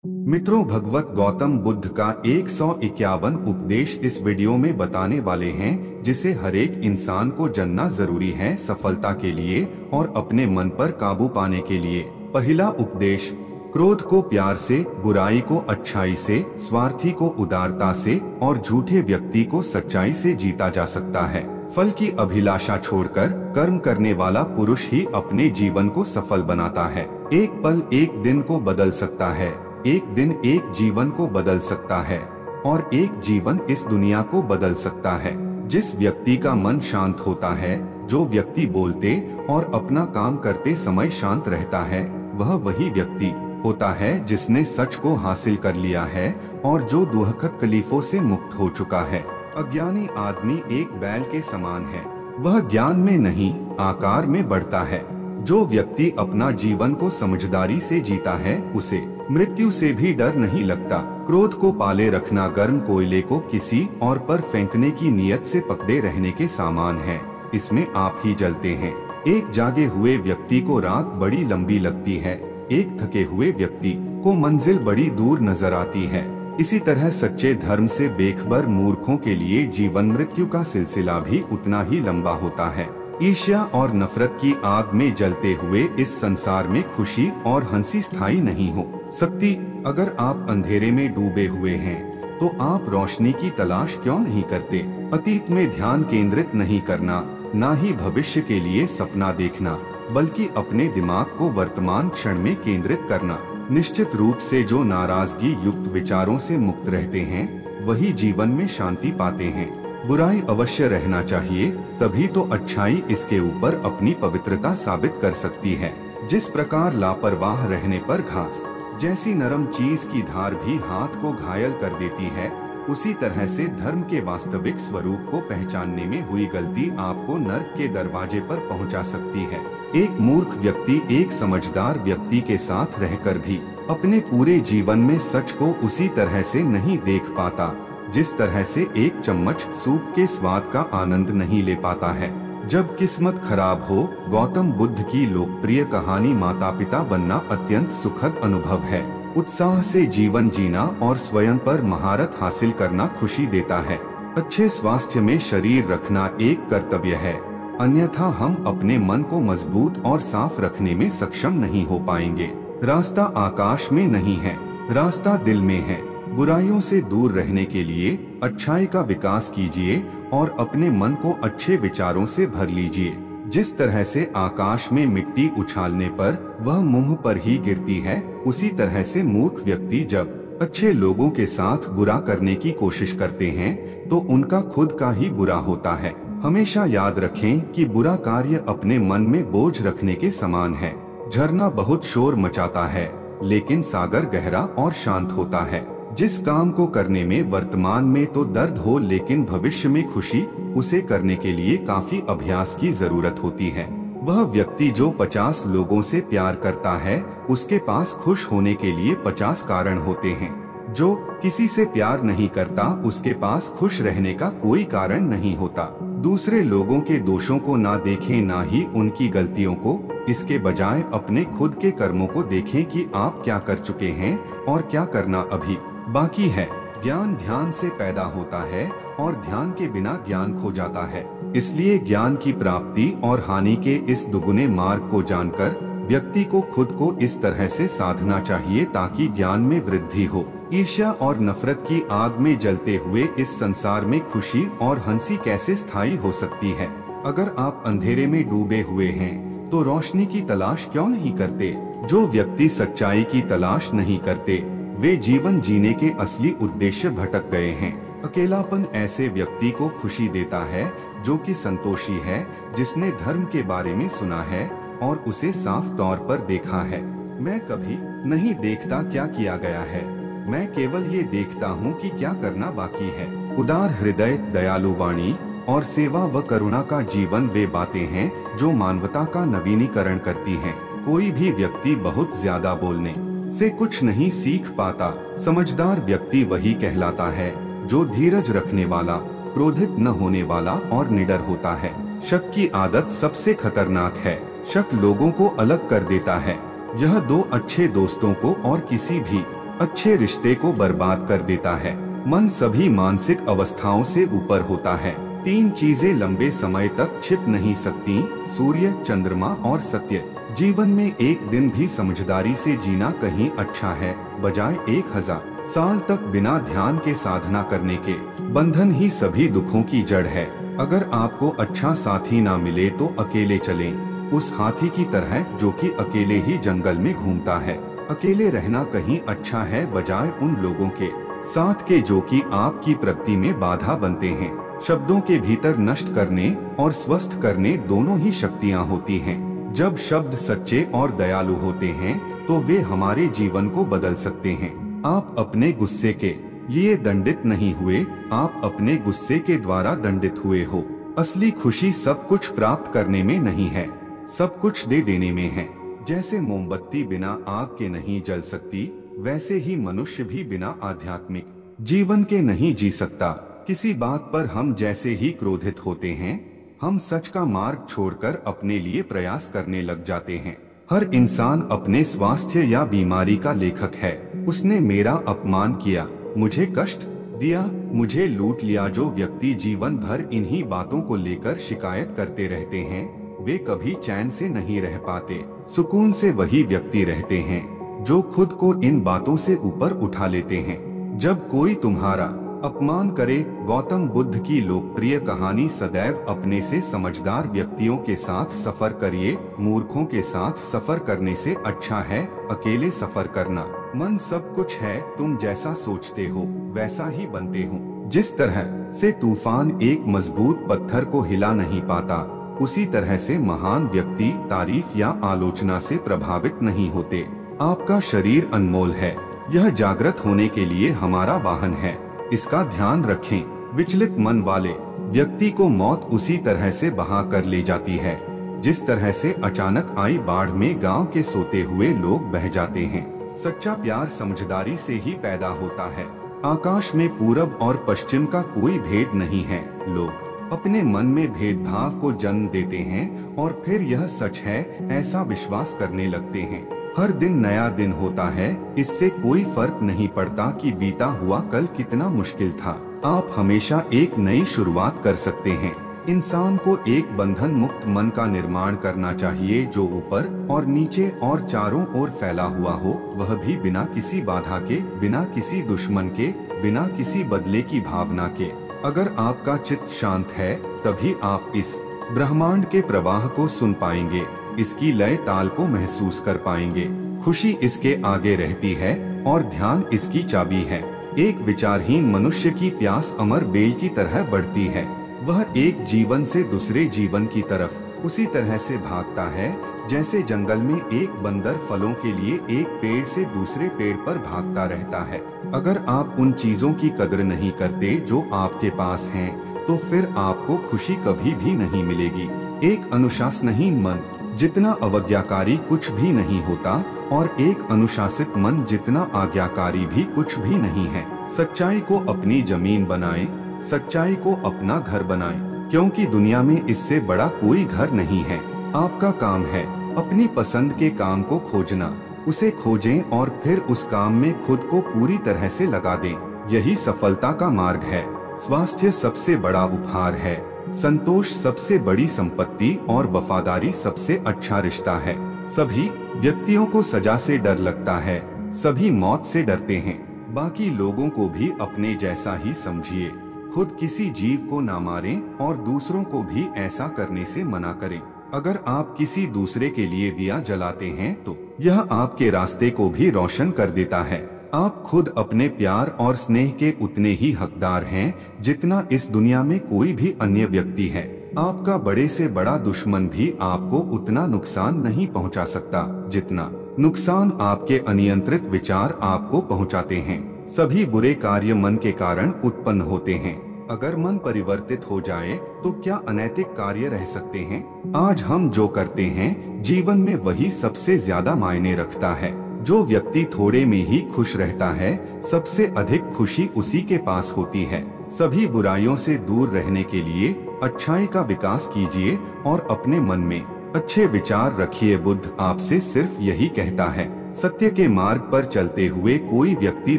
मित्रों, भगवत गौतम बुद्ध का 151 उपदेश इस वीडियो में बताने वाले हैं, जिसे हर एक इंसान को जानना जरूरी है सफलता के लिए और अपने मन पर काबू पाने के लिए। पहला उपदेश, क्रोध को प्यार से, बुराई को अच्छाई से, स्वार्थी को उदारता से और झूठे व्यक्ति को सच्चाई से जीता जा सकता है। फल की अभिलाषा छोड़कर कर्म करने वाला पुरुष ही अपने जीवन को सफल बनाता है। एक पल एक दिन को बदल सकता है, एक दिन एक जीवन को बदल सकता है और एक जीवन इस दुनिया को बदल सकता है। जिस व्यक्ति का मन शांत होता है, जो व्यक्ति बोलते और अपना काम करते समय शांत रहता है, वह वही व्यक्ति होता है जिसने सच को हासिल कर लिया है और जो दुखद तकलीफों से मुक्त हो चुका है। अज्ञानी आदमी एक बैल के समान है, वह ज्ञान में नहीं आकार में बढ़ता है। जो व्यक्ति अपना जीवन को समझदारी से जीता है, उसे मृत्यु से भी डर नहीं लगता। क्रोध को पाले रखना गर्म कोयले को किसी और पर फेंकने की नियत से पकड़े रहने के समान है, इसमें आप ही जलते हैं। एक जागे हुए व्यक्ति को रात बड़ी लंबी लगती है, एक थके हुए व्यक्ति को मंजिल बड़ी दूर नजर आती है। इसी तरह सच्चे धर्म से बेखबर मूर्खों के लिए जीवन मृत्यु का सिलसिला भी उतना ही लंबा होता है। ईर्ष्या और नफरत की आग में जलते हुए इस संसार में खुशी और हंसी स्थायी नहीं हो सकती। अगर आप अंधेरे में डूबे हुए हैं, तो आप रोशनी की तलाश क्यों नहीं करते? अतीत में ध्यान केंद्रित नहीं करना, ना ही भविष्य के लिए सपना देखना, बल्कि अपने दिमाग को वर्तमान क्षण में केंद्रित करना। निश्चित रूप से जो नाराजगी युक्त विचारों से मुक्त रहते हैं, वही जीवन में शांति पाते हैं। बुराई अवश्य रहना चाहिए, तभी तो अच्छाई इसके ऊपर अपनी पवित्रता साबित कर सकती है। जिस प्रकार लापरवाह रहने पर घास जैसी नरम चीज की धार भी हाथ को घायल कर देती है, उसी तरह से धर्म के वास्तविक स्वरूप को पहचानने में हुई गलती आपको नर्क के दरवाजे पर पहुंचा सकती है। एक मूर्ख व्यक्ति एक समझदार व्यक्ति के साथ रहकर भी अपने पूरे जीवन में सच को उसी तरह से नहीं देख पाता, जिस तरह से एक चम्मच सूप के स्वाद का आनंद नहीं ले पाता है। जब किस्मत खराब हो, गौतम बुद्ध की लोकप्रिय कहानी माता पिता बनना अत्यंत सुखद अनुभव है। उत्साह से जीवन जीना और स्वयं पर महारत हासिल करना खुशी देता है। अच्छे स्वास्थ्य में शरीर रखना एक कर्तव्य है, अन्यथा हम अपने मन को मजबूत और साफ रखने में सक्षम नहीं हो पाएंगे। रास्ता आकाश में नहीं है, रास्ता दिल में है। बुराइयों से दूर रहने के लिए अच्छाई का विकास कीजिए और अपने मन को अच्छे विचारों से भर लीजिए। जिस तरह से आकाश में मिट्टी उछालने पर वह मुंह पर ही गिरती है, उसी तरह से मूर्ख व्यक्ति जब अच्छे लोगों के साथ बुरा करने की कोशिश करते हैं, तो उनका खुद का ही बुरा होता है। हमेशा याद रखें कि बुरा कार्य अपने मन में बोझ रखने के समान है। झरना बहुत शोर मचाता है, लेकिन सागर गहरा और शांत होता है। जिस काम को करने में वर्तमान में तो दर्द हो, लेकिन भविष्य में खुशी, उसे करने के लिए काफी अभ्यास की जरूरत होती है। वह व्यक्ति जो 50 लोगों से प्यार करता है, उसके पास खुश होने के लिए 50 कारण होते हैं। जो किसी से प्यार नहीं करता, उसके पास खुश रहने का कोई कारण नहीं होता। दूसरे लोगों के दोषों को ना देखें, ना ही उनकी गलतियों को। इसके बजाय अपने खुद के कर्मों को देखें कि आप क्या कर चुके हैं और क्या करना अभी बाकी है। ज्ञान ध्यान से पैदा होता है और ध्यान के बिना ज्ञान खो जाता है। इसलिए ज्ञान की प्राप्ति और हानि के इस दुगुने मार्ग को जानकर व्यक्ति को खुद को इस तरह से साधना चाहिए ताकि ज्ञान में वृद्धि हो। ईर्ष्या और नफरत की आग में जलते हुए इस संसार में खुशी और हंसी कैसे स्थायी हो सकती है? अगर आप अंधेरे में डूबे हुए हैं, तो रोशनी की तलाश क्यों नहीं करते? जो व्यक्ति सच्चाई की तलाश नहीं करते, वे जीवन जीने के असली उद्देश्य भटक गए हैं। अकेलापन ऐसे व्यक्ति को खुशी देता है जो कि संतोषी है, जिसने धर्म के बारे में सुना है और उसे साफ तौर पर देखा है। मैं कभी नहीं देखता क्या किया गया है, मैं केवल ये देखता हूँ कि क्या करना बाकी है। उदार हृदय, दयालु वाणी और सेवा व करुणा का जीवन वे बातें हैं जो मानवता का नवीनीकरण करती हैं। कोई भी व्यक्ति बहुत ज्यादा बोलने से कुछ नहीं सीख पाता। समझदार व्यक्ति वही कहलाता है जो धीरज रखने वाला, क्रोधित न होने वाला और निडर होता है। शक की आदत सबसे खतरनाक है। शक लोगों को अलग कर देता है। यह दो अच्छे दोस्तों को और किसी भी अच्छे रिश्ते को बर्बाद कर देता है। मन सभी मानसिक अवस्थाओं से ऊपर होता है। 3 चीजें लंबे समय तक छिप नहीं सकती, सूर्य, चंद्रमा और सत्य। जीवन में एक दिन भी समझदारी से जीना कहीं अच्छा है, बजाय 1000 साल तक बिना ध्यान के साधना करने के। बंधन ही सभी दुखों की जड़ है। अगर आपको अच्छा साथी ना मिले तो अकेले चलें, उस हाथी की तरह जो कि अकेले ही जंगल में घूमता है। अकेले रहना कहीं अच्छा है, बजाय उन लोगों के साथ के जो कि आपकी प्रगति में बाधा बनते हैं। शब्दों के भीतर नष्ट करने और स्वस्थ करने दोनों ही शक्तियाँ होती हैं। जब शब्द सच्चे और दयालु होते हैं तो वे हमारे जीवन को बदल सकते हैं। आप अपने गुस्से के लिए दंडित नहीं हुए, आप अपने गुस्से के द्वारा दंडित हुए हो। असली खुशी सब कुछ प्राप्त करने में नहीं है, सब कुछ दे देने में है। जैसे मोमबत्ती बिना आग के नहीं जल सकती, वैसे ही मनुष्य भी बिना आध्यात्मिक जीवन के नहीं जी सकता। किसी बात पर हम जैसे ही क्रोधित होते हैं, हम सच का मार्ग छोड़कर अपने लिए प्रयास करने लग जाते हैं। हर इंसान अपने स्वास्थ्य या बीमारी का लेखक है। उसने मेरा अपमान किया, मुझे कष्ट दिया, मुझे लूट लिया। जो व्यक्ति जीवन भर इन्हीं बातों को लेकर शिकायत करते रहते हैं, वे कभी चैन से नहीं रह पाते। सुकून से वही व्यक्ति रहते हैं जो खुद को इन बातों से ऊपर उठा लेते हैं। जब कोई तुम्हारा अपमान करे, गौतम बुद्ध की लोकप्रिय कहानी सदैव अपने से समझदार व्यक्तियों के साथ सफर करिए, मूर्खों के साथ सफर करने से अच्छा है अकेले सफर करना। मन सब कुछ है, तुम जैसा सोचते हो वैसा ही बनते हो। जिस तरह से तूफान एक मजबूत पत्थर को हिला नहीं पाता, उसी तरह से महान व्यक्ति तारीफ या आलोचना से प्रभावित नहीं होते। आपका शरीर अनमोल है, यह जागृत होने के लिए हमारा वाहन है, इसका ध्यान रखें। विचलित मन वाले व्यक्ति को मौत उसी तरह से बहा कर ले जाती है जिस तरह से अचानक आई बाढ़ में गांव के सोते हुए लोग बह जाते हैं। सच्चा प्यार समझदारी से ही पैदा होता है। आकाश में पूरब और पश्चिम का कोई भेद नहीं है। लोग अपने मन में भेदभाव को जन्म देते हैं और फिर यह सच है ऐसा विश्वास करने लगते हैं। हर दिन नया दिन होता है, इससे कोई फर्क नहीं पड़ता कि बीता हुआ कल कितना मुश्किल था। आप हमेशा एक नई शुरुआत कर सकते हैं। इंसान को एक बंधन मुक्त मन का निर्माण करना चाहिए जो ऊपर और नीचे और चारों ओर फैला हुआ हो, वह भी बिना किसी बाधा के, बिना किसी दुश्मन के, बिना किसी बदले की भावना के। अगर आपका चित्त शांत है तभी आप इस ब्रह्मांड के प्रवाह को सुन पाएंगे, इसकी लय ताल को महसूस कर पाएंगे। खुशी इसके आगे रहती है और ध्यान इसकी चाबी है। एक विचारहीन मनुष्य की प्यास अमर बेल की तरह बढ़ती है। वह एक जीवन से दूसरे जीवन की तरफ उसी तरह से भागता है जैसे जंगल में एक बंदर फलों के लिए एक पेड़ से दूसरे पेड़ पर भागता रहता है। अगर आप उन चीजों की कदर नहीं करते जो आपके पास हैं, तो फिर आपको खुशी कभी भी नहीं मिलेगी। एक अनुशासनहीन मन जितना अवज्ञाकारी कुछ भी नहीं होता और एक अनुशासित मन जितना आज्ञाकारी भी कुछ भी नहीं है। सच्चाई को अपनी जमीन बनाएं, सच्चाई को अपना घर बनाएं, क्योंकि दुनिया में इससे बड़ा कोई घर नहीं है। आपका काम है अपनी पसंद के काम को खोजना, उसे खोजें और फिर उस काम में खुद को पूरी तरह से लगा दें। यही सफलता का मार्ग है। स्वास्थ्य सबसे बड़ा उपहार है, संतोष सबसे बड़ी संपत्ति और वफादारी सबसे अच्छा रिश्ता है। सभी व्यक्तियों को सजा से डर लगता है, सभी मौत से डरते हैं। बाकी लोगों को भी अपने जैसा ही समझिए। खुद किसी जीव को ना मारें और दूसरों को भी ऐसा करने से मना करें। अगर आप किसी दूसरे के लिए दिया जलाते हैं तो यह आपके रास्ते को भी रोशन कर देता है। आप खुद अपने प्यार और स्नेह के उतने ही हकदार हैं जितना इस दुनिया में कोई भी अन्य व्यक्ति है। आपका बड़े से बड़ा दुश्मन भी आपको उतना नुकसान नहीं पहुंचा सकता जितना नुकसान आपके अनियंत्रित विचार आपको पहुंचाते हैं। सभी बुरे कार्य मन के कारण उत्पन्न होते हैं। अगर मन परिवर्तित हो जाए तो क्या अनैतिक कार्य रह सकते हैं? आज हम जो करते हैं जीवन में वही सबसे ज्यादा मायने रखता है। जो व्यक्ति थोड़े में ही खुश रहता है, सबसे अधिक खुशी उसी के पास होती है। सभी बुराइयों से दूर रहने के लिए अच्छाई का विकास कीजिए और अपने मन में अच्छे विचार रखिए। बुद्ध आपसे सिर्फ यही कहता है, सत्य के मार्ग पर चलते हुए कोई व्यक्ति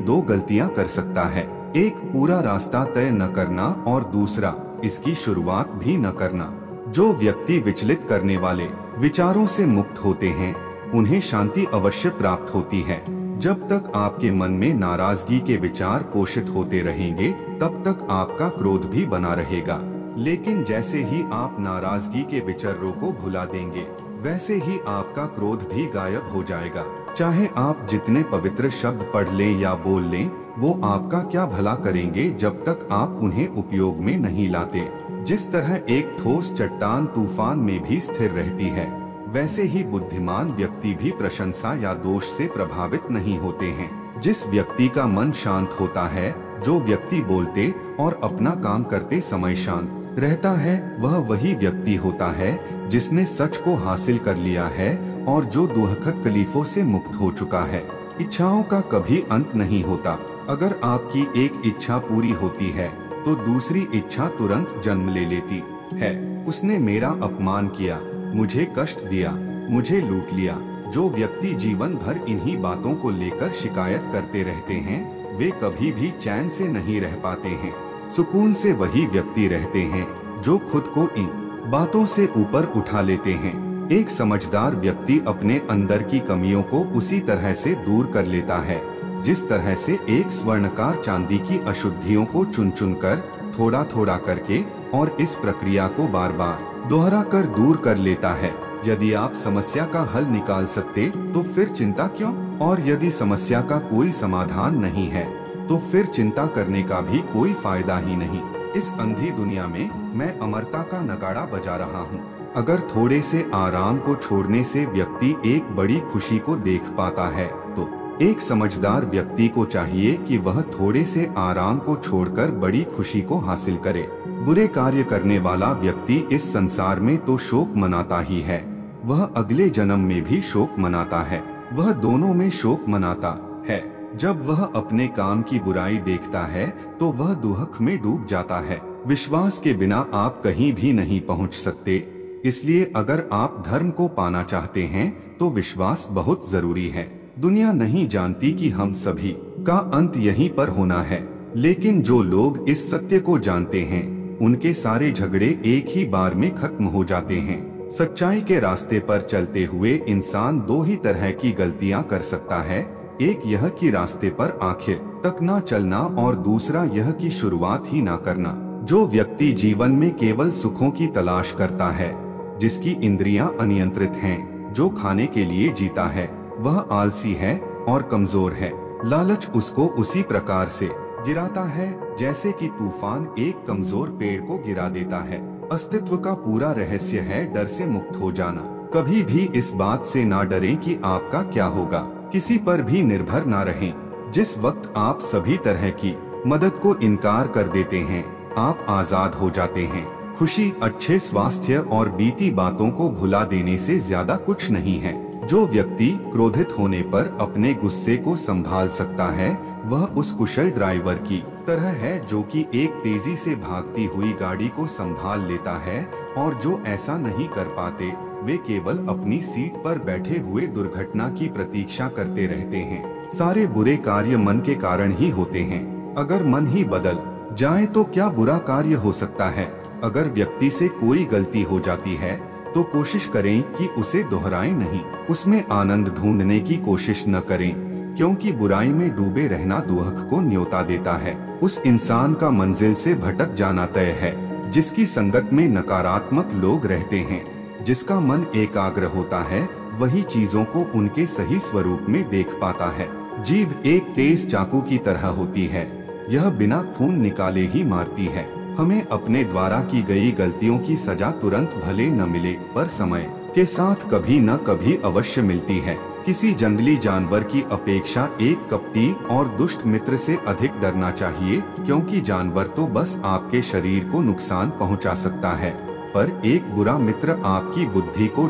दो गलतियां कर सकता है। एक, पूरा रास्ता तय न करना और दूसरा, इसकी शुरुआत भी न करना। जो व्यक्ति विचलित करने वाले विचारों से मुक्त होते हैं उन्हें शांति अवश्य प्राप्त होती है। जब तक आपके मन में नाराजगी के विचार पोषित होते रहेंगे तब तक आपका क्रोध भी बना रहेगा। लेकिन जैसे ही आप नाराजगी के विचारों को भुला देंगे वैसे ही आपका क्रोध भी गायब हो जाएगा। चाहे आप जितने पवित्र शब्द पढ़ लें या बोल लें, वो आपका क्या भला करेंगे जब तक आप उन्हें उपयोग में नहीं लाते। जिस तरह एक ठोस चट्टान तूफान में भी स्थिर रहती है, वैसे ही बुद्धिमान व्यक्ति भी प्रशंसा या दोष से प्रभावित नहीं होते हैं। जिस व्यक्ति का मन शांत होता है, जो व्यक्ति बोलते और अपना काम करते समय शांत रहता है, वह वही व्यक्ति होता है जिसने सच को हासिल कर लिया है और जो दुखद तकलीफों से मुक्त हो चुका है। इच्छाओं का कभी अंत नहीं होता। अगर आपकी एक इच्छा पूरी होती है तो दूसरी इच्छा तुरंत जन्म ले लेती है। उसने मेरा अपमान किया, मुझे कष्ट दिया, मुझे लूट लिया। जो व्यक्ति जीवन भर इन्हीं बातों को लेकर शिकायत करते रहते हैं, वे कभी भी चैन से नहीं रह पाते हैं। सुकून से वही व्यक्ति रहते हैं जो खुद को इन बातों से ऊपर उठा लेते हैं। एक समझदार व्यक्ति अपने अंदर की कमियों को उसी तरह से दूर कर लेता है जिस तरह से एक स्वर्णकार चांदी की अशुद्धियों को चुन चुन कर, थोड़ा थोड़ा करके और इस प्रक्रिया को बार बार दोहरा कर दूर कर लेता है। यदि आप समस्या का हल निकाल सकते तो फिर चिंता क्यों? और यदि समस्या का कोई समाधान नहीं है तो फिर चिंता करने का भी कोई फायदा ही नहीं। इस अंधी दुनिया में मैं अमरता का नगाड़ा बजा रहा हूँ। अगर थोड़े से आराम को छोड़ने से व्यक्ति एक बड़ी खुशी को देख पाता है तो एक समझदार व्यक्ति को चाहिए कि वह थोड़े से आराम को छोड़कर बड़ी खुशी को हासिल करे। बुरे कार्य करने वाला व्यक्ति इस संसार में तो शोक मनाता ही है, वह अगले जन्म में भी शोक मनाता है, वह दोनों में शोक मनाता है। जब वह अपने काम की बुराई देखता है तो वह दुख में डूब जाता है। विश्वास के बिना आप कहीं भी नहीं पहुंच सकते, इसलिए अगर आप धर्म को पाना चाहते हैं तो विश्वास बहुत जरूरी है। दुनिया नहीं जानती कि हम सभी का अंत यहीं पर होना है, लेकिन जो लोग इस सत्य को जानते हैं उनके सारे झगड़े एक ही बार में खत्म हो जाते हैं। सच्चाई के रास्ते पर चलते हुए इंसान दो ही तरह की गलतियां कर सकता है, एक यह कि रास्ते पर आखिर तक ना चलना और दूसरा यह कि शुरुआत ही ना करना। जो व्यक्ति जीवन में केवल सुखों की तलाश करता है, जिसकी इंद्रियां अनियंत्रित हैं, जो खाने के लिए जीता है, वह आलसी है और कमजोर है। लालच उसको उसी प्रकार से गिराता है जैसे कि तूफान एक कमजोर पेड़ को गिरा देता है। अस्तित्व का पूरा रहस्य है डर से मुक्त हो जाना। कभी भी इस बात से ना डरें कि आपका क्या होगा, किसी पर भी निर्भर ना रहें। जिस वक्त आप सभी तरह की मदद को इनकार कर देते हैं, आप आजाद हो जाते हैं। खुशी, अच्छे स्वास्थ्य और बीती बातों को भुला देने से ज्यादा कुछ नहीं है। जो व्यक्ति क्रोधित होने पर अपने गुस्से को संभाल सकता है, वह उस कुशल ड्राइवर की तरह है जो कि एक तेजी से भागती हुई गाड़ी को संभाल लेता है, और जो ऐसा नहीं कर पाते वे केवल अपनी सीट पर बैठे हुए दुर्घटना की प्रतीक्षा करते रहते हैं। सारे बुरे कार्य मन के कारण ही होते हैं। अगर मन ही बदल जाए तो क्या बुरा कार्य हो सकता है। अगर व्यक्ति से कोई गलती हो जाती है तो कोशिश करें कि उसे दोहराएं नहीं, उसमें आनंद ढूंढने की कोशिश न करें, क्योंकि बुराई में डूबे रहना दुख को न्योता देता है। उस इंसान का मंजिल से भटक जाना तय है जिसकी संगत में नकारात्मक लोग रहते हैं। जिसका मन एकाग्र होता है वही चीजों को उनके सही स्वरूप में देख पाता है। जीभ एक तेज चाकू की तरह होती है, यह बिना खून निकाले ही मारती है। हमें अपने द्वारा की गई गलतियों की सजा तुरंत भले न मिले पर समय के साथ कभी न कभी अवश्य मिलती है। किसी जंगली जानवर की अपेक्षा एक कपटी और दुष्ट मित्र से अधिक डरना चाहिए, क्योंकि जानवर तो बस आपके शरीर को नुकसान पहुंचा सकता है, पर एक बुरा मित्र आपकी बुद्धि को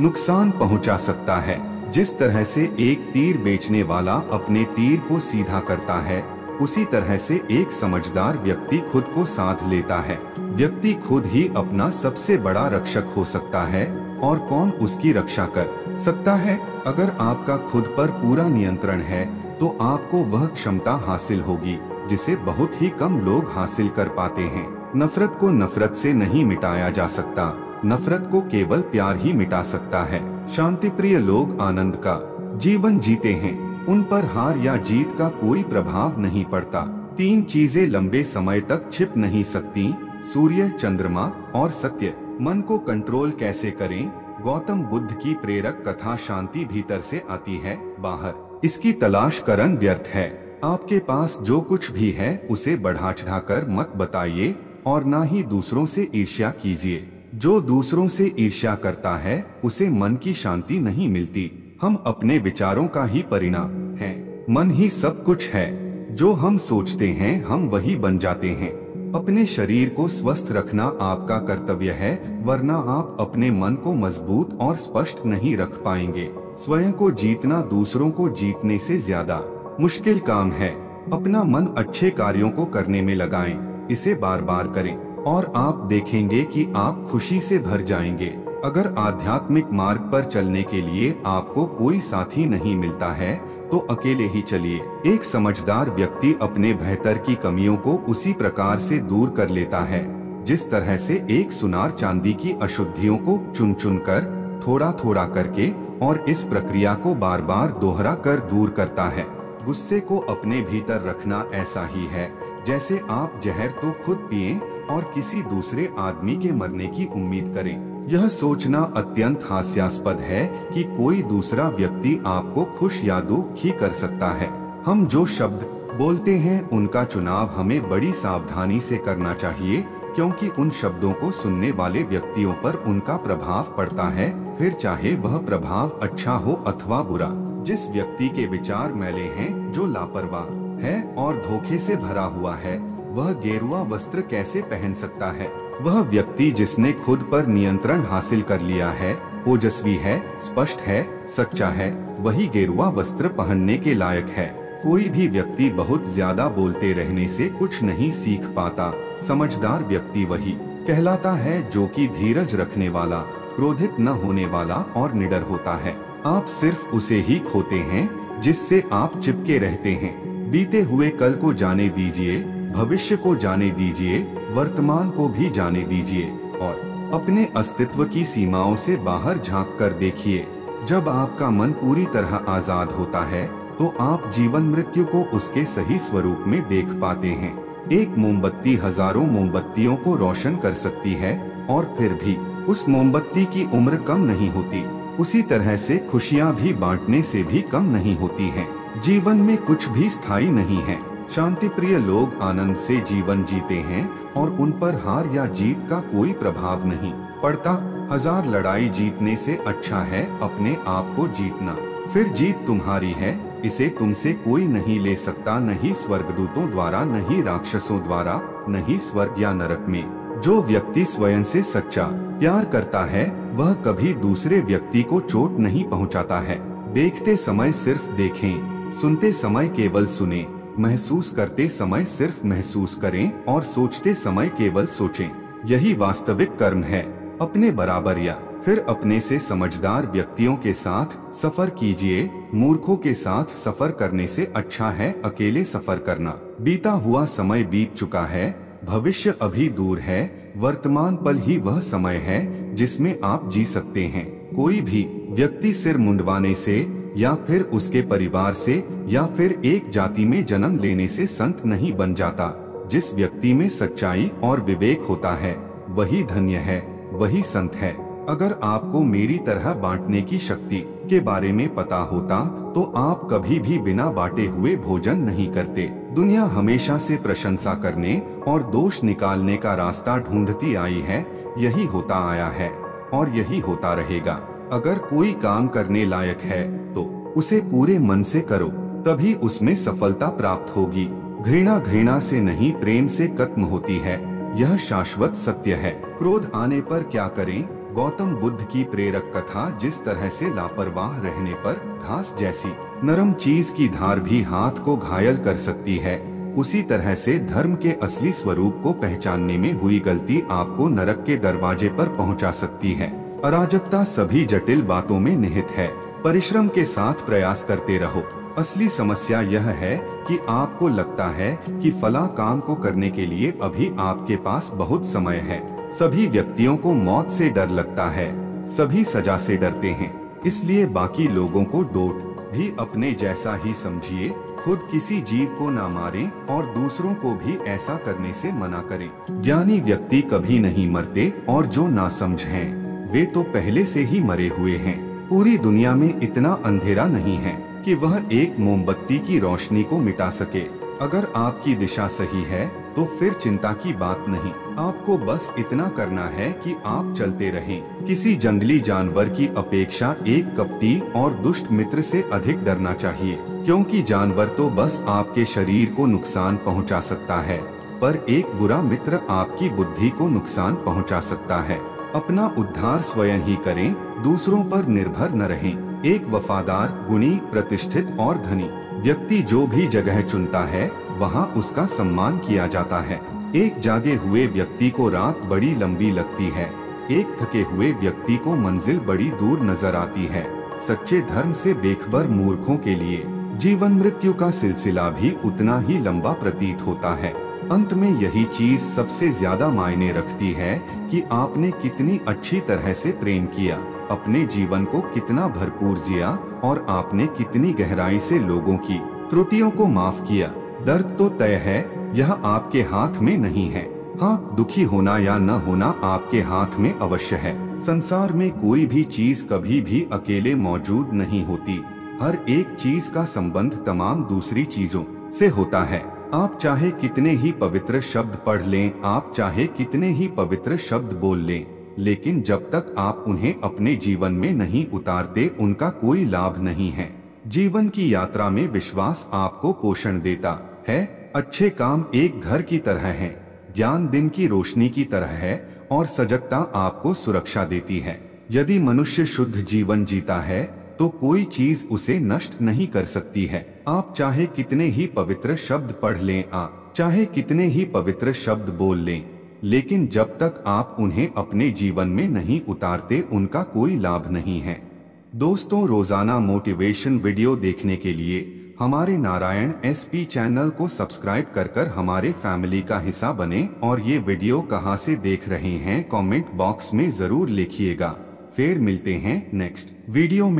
नुकसान पहुंचा सकता है। जिस तरह से एक तीर बेचने वाला अपने तीर को सीधा करता है, उसी तरह से एक समझदार व्यक्ति खुद को साध लेता है। व्यक्ति खुद ही अपना सबसे बड़ा रक्षक हो सकता है, और कौन उसकी रक्षा कर सकता है? अगर आपका खुद पर पूरा नियंत्रण है तो आपको वह क्षमता हासिल होगी जिसे बहुत ही कम लोग हासिल कर पाते हैं। नफरत को नफरत से नहीं मिटाया जा सकता, नफरत को केवल प्यार ही मिटा सकता है। शांतिप्रिय लोग आनंद का जीवन जीते हैं, उन पर हार या जीत का कोई प्रभाव नहीं पड़ता। 3 चीजें लंबे समय तक छिप नहीं सकती, सूर्य, चंद्रमा और सत्य। मन को कंट्रोल कैसे करें? गौतम बुद्ध की प्रेरक कथा शांति भीतर से आती है, बाहर इसकी तलाश करना व्यर्थ है। आपके पास जो कुछ भी है उसे बढ़ा चढ़ाकर मत बताइए और ना ही दूसरों से ईर्ष्या कीजिए। जो दूसरों से ईर्ष्या करता है उसे मन की शांति नहीं मिलती। हम अपने विचारों का ही परिणाम हैं। मन ही सब कुछ है, जो हम सोचते हैं हम वही बन जाते हैं। अपने शरीर को स्वस्थ रखना आपका कर्तव्य है, वरना आप अपने मन को मजबूत और स्पष्ट नहीं रख पाएंगे। स्वयं को जीतना दूसरों को जीतने से ज्यादा मुश्किल काम है। अपना मन अच्छे कार्यों को करने में लगाएं, इसे बार बार करें और आप देखेंगे कि आप खुशी से भर जाएंगे। अगर आध्यात्मिक मार्ग पर चलने के लिए आपको कोई साथी नहीं मिलता है तो अकेले ही चलिए। एक समझदार व्यक्ति अपने बेहतर की कमियों को उसी प्रकार से दूर कर लेता है जिस तरह से एक सुनार चांदी की अशुद्धियों को चुन चुन कर, थोड़ा थोड़ा करके और इस प्रक्रिया को बार बार दोहरा कर दूर करता है। गुस्से को अपने भीतर रखना ऐसा ही है जैसे आप जहर तो खुद पिएं और किसी दूसरे आदमी के मरने की उम्मीद करें। यह सोचना अत्यंत हास्यास्पद है कि कोई दूसरा व्यक्ति आपको खुश या दुखी कर सकता है। हम जो शब्द बोलते हैं उनका चुनाव हमें बड़ी सावधानी से करना चाहिए, क्योंकि उन शब्दों को सुनने वाले व्यक्तियों पर उनका प्रभाव पड़ता है, फिर चाहे वह प्रभाव अच्छा हो अथवा बुरा। जिस व्यक्ति के विचार मैले हैं, जो लापरवाह है और धोखे से भरा हुआ है, वह गेरुआ वस्त्र कैसे पहन सकता है? वह व्यक्ति जिसने खुद पर नियंत्रण हासिल कर लिया है, ओजस्वी है, स्पष्ट है, सच्चा है, वही गेरुआ वस्त्र पहनने के लायक है। कोई भी व्यक्ति बहुत ज्यादा बोलते रहने से कुछ नहीं सीख पाता। समझदार व्यक्ति वही कहलाता है जो कि धीरज रखने वाला, क्रोधित न होने वाला और निडर होता है। आप सिर्फ उसे ही खोते हैं जिससे आप चिपके रहते हैं। बीते हुए कल को जाने दीजिए, भविष्य को जाने दीजिए, वर्तमान को भी जाने दीजिए और अपने अस्तित्व की सीमाओं से बाहर झांक कर देखिए। जब आपका मन पूरी तरह आजाद होता है तो आप जीवन मृत्यु को उसके सही स्वरूप में देख पाते हैं। एक मोमबत्ती हजारों मोमबत्तियों को रोशन कर सकती है और फिर भी उस मोमबत्ती की उम्र कम नहीं होती। उसी तरह से खुशियाँ भी बांटने से भी कम नहीं होती हैं। जीवन में कुछ भी स्थायी नहीं है। शांति प्रिय लोग आनंद से जीवन जीते हैं और उन पर हार या जीत का कोई प्रभाव नहीं पड़ता। 1000 लड़ाई जीतने से अच्छा है अपने आप को जीतना। फिर जीत तुम्हारी है, इसे तुमसे कोई नहीं ले सकता, नहीं स्वर्गदूतों द्वारा, नहीं राक्षसों द्वारा, नहीं स्वर्ग या नरक में। जो व्यक्ति स्वयं से सच्चा प्यार करता है वह कभी दूसरे व्यक्ति को चोट नहीं पहुंचाता है। देखते समय सिर्फ देखें, सुनते समय केवल सुने, महसूस करते समय सिर्फ महसूस करें और सोचते समय केवल सोचें। यही वास्तविक कर्म है। अपने बराबर या फिर अपने से समझदार व्यक्तियों के साथ सफर कीजिए। मूर्खों के साथ सफर करने से अच्छा है अकेले सफर करना। बीता हुआ समय बीत चुका है, भविष्य अभी दूर है, वर्तमान पल ही वह समय है जिसमें आप जी सकते हैं। कोई भी व्यक्ति सिर मुंडवाने से या फिर उसके परिवार से या फिर एक जाति में जन्म लेने से संत नहीं बन जाता। जिस व्यक्ति में सच्चाई और विवेक होता है वही धन्य है, वही संत है। अगर आपको मेरी तरह बांटने की शक्ति के बारे में पता होता तो आप कभी भी बिना बांटे हुए भोजन नहीं करते। दुनिया हमेशा से प्रशंसा करने और दोष निकालने का रास्ता ढूंढती आई है। यही होता आया है और यही होता रहेगा। अगर कोई काम करने लायक है तो उसे पूरे मन से करो, तभी उसमें सफलता प्राप्त होगी। घृणा घृणा से नहीं प्रेम से खत्म होती है, यह शाश्वत सत्य है। क्रोध आने पर क्या करें? गौतम बुद्ध की प्रेरक कथा। जिस तरह से लापरवाह रहने पर घास जैसी नरम चीज की धार भी हाथ को घायल कर सकती है, उसी तरह से धर्म के असली स्वरूप को पहचानने में हुई गलती आपको नरक के दरवाजे पर पहुंचा सकती है। अराजकता सभी जटिल बातों में निहित है। परिश्रम के साथ प्रयास करते रहो। असली समस्या यह है कि आपको लगता है कि फला काम को करने के लिए अभी आपके पास बहुत समय है। सभी व्यक्तियों को मौत से डर लगता है, सभी सजा से डरते हैं, इसलिए बाकी लोगों को डोट भी अपने जैसा ही समझिए। खुद किसी जीव को ना मारें और दूसरों को भी ऐसा करने से मना करें। ज्ञानी व्यक्ति कभी नहीं मरते और जो नासमझ हैं, वे तो पहले से ही मरे हुए हैं। पूरी दुनिया में इतना अंधेरा नहीं है कि वह एक मोमबत्ती की रोशनी को मिटा सके। अगर आपकी दिशा सही है तो फिर चिंता की बात नहीं। आपको बस इतना करना है कि आप चलते रहें। किसी जंगली जानवर की अपेक्षा एक कपटी और दुष्ट मित्र से अधिक डरना चाहिए, क्योंकि जानवर तो बस आपके शरीर को नुकसान पहुंचा सकता है, पर एक बुरा मित्र आपकी बुद्धि को नुकसान पहुंचा सकता है। अपना उद्धार स्वयं ही करें, दूसरों पर निर्भर न रहें। एक वफादार, गुणी, प्रतिष्ठित और धनी व्यक्ति जो भी जगह चुनता है वहाँ उसका सम्मान किया जाता है। एक जागे हुए व्यक्ति को रात बड़ी लंबी लगती है, एक थके हुए व्यक्ति को मंजिल बड़ी दूर नजर आती है। सच्चे धर्म से बेखबर मूर्खों के लिए जीवन मृत्यु का सिलसिला भी उतना ही लंबा प्रतीत होता है। अंत में यही चीज सबसे ज्यादा मायने रखती है कि आपने कितनी अच्छी तरह से प्रेम किया, अपने जीवन को कितना भरपूर जिया और आपने कितनी गहराई से लोगों की त्रुटियों को माफ किया। दर्द तो तय है, यह आपके हाथ में नहीं है। हाँ, दुखी होना या न होना आपके हाथ में अवश्य है। संसार में कोई भी चीज कभी भी अकेले मौजूद नहीं होती। हर एक चीज का संबंध तमाम दूसरी चीजों से होता है। आप चाहे कितने ही पवित्र शब्द पढ़ लें, आप चाहे कितने ही पवित्र शब्द बोल लें, लेकिन जब तक आप उन्हें अपने जीवन में नहीं उतारते उनका कोई लाभ नहीं है। जीवन की यात्रा में विश्वास आपको पोषण देता है। अच्छे काम एक घर की तरह हैं, ज्ञान दिन की रोशनी की तरह है और सजगता आपको सुरक्षा देती है। यदि मनुष्य शुद्ध जीवन जीता है तो कोई चीज उसे नष्ट नहीं कर सकती है। आप चाहे कितने ही पवित्र शब्द पढ़ लें, आप चाहे कितने ही पवित्र शब्द बोल लें, लेकिन जब तक आप उन्हें अपने जीवन में नहीं उतारते उनका कोई लाभ नहीं है। दोस्तों, रोजाना मोटिवेशन वीडियो देखने के लिए हमारे नारायण एसपी चैनल को सब्सक्राइब कर हमारे फैमिली का हिस्सा बने और ये वीडियो कहाँ से देख रहे हैं कमेंट बॉक्स में जरूर लिखिएगा। फिर मिलते हैं नेक्स्ट वीडियो में।